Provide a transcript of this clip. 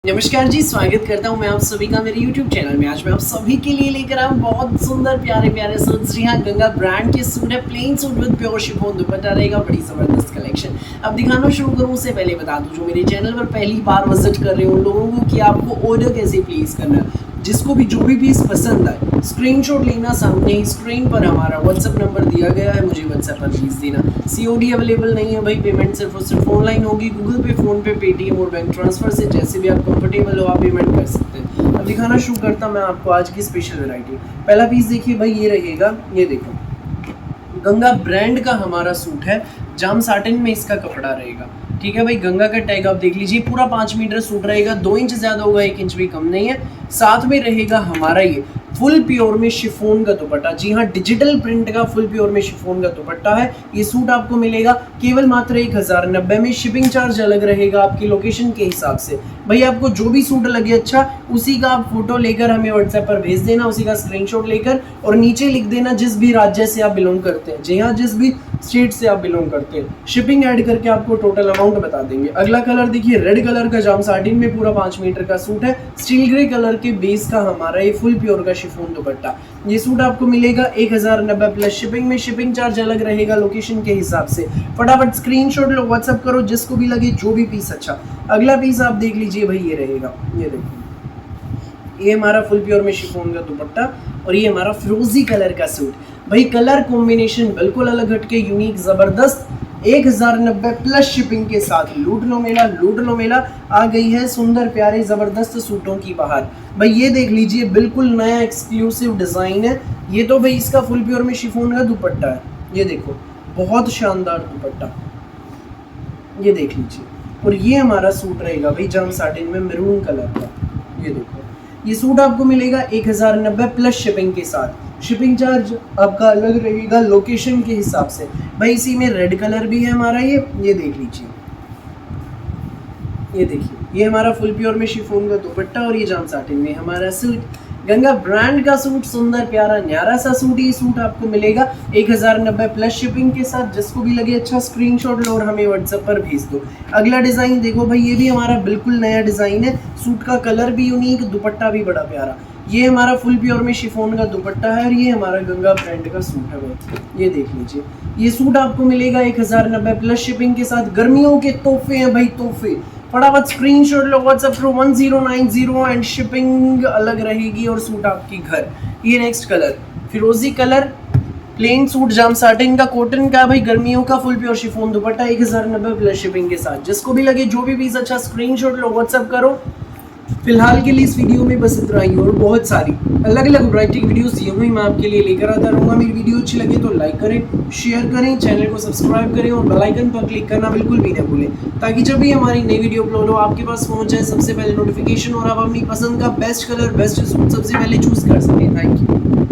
नमस्कार जी, स्वागत करता हूं मैं आप सभी का मेरे YouTube चैनल में। आज मैं आप सभी के लिए लेकर आया हूं बहुत सुंदर प्यारे प्यारे सूट्स। जी हाँ, गंगा ब्रांड के सूट है, plain suit with pure chiffon दुपट्टा रहेगा, बड़ी ज़बरदस्त कलेक्शन। अब दिखाना शुरू करूं उससे पहले बता दूं, जो मेरे चैनल पर पहली बार विजिट कर रहे हो उन लोगों को कि आपको ऑर्डर कैसे प्लेस करना है। जिसको भी जो भी पीस पसंद आए स्क्रीनशॉट लेना, सामने ही स्क्रीन पर हमारा व्हाट्सएप नंबर दिया गया है, मुझे व्हाट्सएप पर भेज देना। COD अवेलेबल नहीं है भाई, पेमेंट सिर्फ और सिर्फ ऑनलाइन होगी, गूगल पे, फोन पे, पेटीएम और बैंक ट्रांसफर से जैसे भी आप कंफर्टेबल हो आप पेमेंट कर सकते हैं। अब दिखाना शुरू करता मैं आपको आज की स्पेशल वैरायटी। पहला पीस देखिए भाई, ये रहेगा, ये देखो गंगा ब्रांड का हमारा सूट है, जाम साटिन में इसका कपड़ा रहेगा। ठीक है भाई, गंगा का टैग आप देख लीजिए, पूरा 5 मीटर सूट रहेगा, 2 इंच ज्यादा होगा, 1 इंच भी कम नहीं है। साथ में रहेगा हमारा ये फुल प्योर में शिफॉन का दुपट्टा। जी हाँ, डिजिटल प्रिंट का फुल प्योर में शिफॉन का दुपट्टा है। ये सूट आपको मिलेगा केवल मात्र 1090 में। शिपिंग चार्ज अलग रहेगा आपकी लोकेशन के हिसाब से। भाई आपको जो भी सूट लगे अच्छा, उसी का आप फोटो लेकर हमें व्हाट्सएप पर भेज देना, उसी का स्क्रीनशॉट लेकर, और नीचे लिख देना जिस भी राज्य से आप बिलोंग करते हैं। जी हाँ, जिस भी स्टेट से आप बिलोंग करते हैं, शिपिंग ऐड करके आपको टोटल अमाउंट बता देंगे। अगला कलर देखिए, रेड कलर का जाम साटिन में पूरा 5 मीटर का सूट है, स्टील ग्रे कलर के बेस का हमारा ये फुल प्योर का शिफॉन दुपट्टा। ये सूट आपको मिलेगा 1090 प्लस शिपिंग में। शिपिंग चार्ज अलग रहेगा लोकेशन के हिसाब से। फटाफट स्क्रीनशॉट लो, व्हाट्सएप करो जिसको भी लगे जो भी पीस अच्छा। अगला पीस आप देख लीजिए भाई, ये रहेगा, ये देखिए, ये हमारा फुल प्योर में शिफॉन का दुपट्टा और ये हमारा फिरोजी कलर का सूट। भाई कलर कॉम्बिनेशन बिल्कुल अलग हटके यूनिक जबरदस्त, 1090 प्लस शिपिंग के साथ। लूट लो मेला, लूट लो मेला, आ गई है सुंदर प्यारे जबरदस्त सूटों की बाहर। भाई ये देख लीजिए, बिल्कुल नया एक्सक्लूसिव डिजाइन है ये तो। भाई इसका फुल प्योर में शिफॉन का दुपट्टा है, ये देखो बहुत शानदार दुपट्टा, ये देख लीजिए। और ये हमारा सूट रहेगा भाई जाम साटिन में मैरून कलर का, ये देखो। ये सूट आपको मिलेगा 1090 प्लस शिपिंग के साथ। शिपिंग चार्ज आपका अलग रहेगा लोकेशन के हिसाब से। भाई इसी में रेड कलर भी है हमारा, ये देख लीजिए, ये देखिए, ये हमारा फुल प्योर में शिफॉन का दुपट्टा और ये जाम साटिन में हमारा सूट। गंगा ब्रांड का सूट, सुंदर प्यारा न्यारा सा सूट। ये सूट आपको मिलेगा 1090 प्लस शिपिंग के साथ। जिसको भी लगे अच्छा स्क्रीनशॉट लो और हमें व्हाट्सएप पर भेज दो। अगला डिजाइन देखो भाई, ये भी हमारा बिल्कुल नया डिजाइन है। सूट का कलर भी यूनिक, दुपट्टा भी बड़ा प्यारा। ये हमारा फुल प्योर में शिफॉन का दुपट्टा है और ये हमारा गंगा ब्रांड का सूट है भाई, ये देख लीजिए। ये सूट आपको मिलेगा 1090 प्लस शिपिंग के साथ। गर्मियों के तोहफे हैं भाई, तोहफे। फटाफट स्क्रीनशॉट लो, व्हाट्सएप करो 1090 एंड शिपिंग अलग रहेगी और सूट आपकी घर। ये नेक्स्ट कलर फिरोजी कलर, प्लेन सूट जाम साटिन का, कॉटन का भाई, गर्मियों का फुल प्योर शिफॉन दुपट्टा 1090 प्लस शिपिंग के साथ। जिसको भी लगे जो भी पीस अच्छा स्क्रीनशॉट लो, व्हाट्सएप करो। फिलहाल के लिए इस वीडियो में बस इतना ही, और बहुत सारी अलग अलग वैरायटी की वीडियोस यूं ही मैं आपके लिए लेकर आता रहूँगा। मेरी वीडियो अच्छी लगे तो लाइक करें, शेयर करें, चैनल को सब्सक्राइब करें और बेल आइकन पर क्लिक करना बिल्कुल भी न भूलें, ताकि जब भी हमारी नई वीडियो अपलोड हो आपके पास पहुंच जाए सबसे पहले नोटिफिकेशन और आप अपनी पसंद का बेस्ट कलर, बेस्ट सूट सबसे पहले चूज कर सकें। Thank you.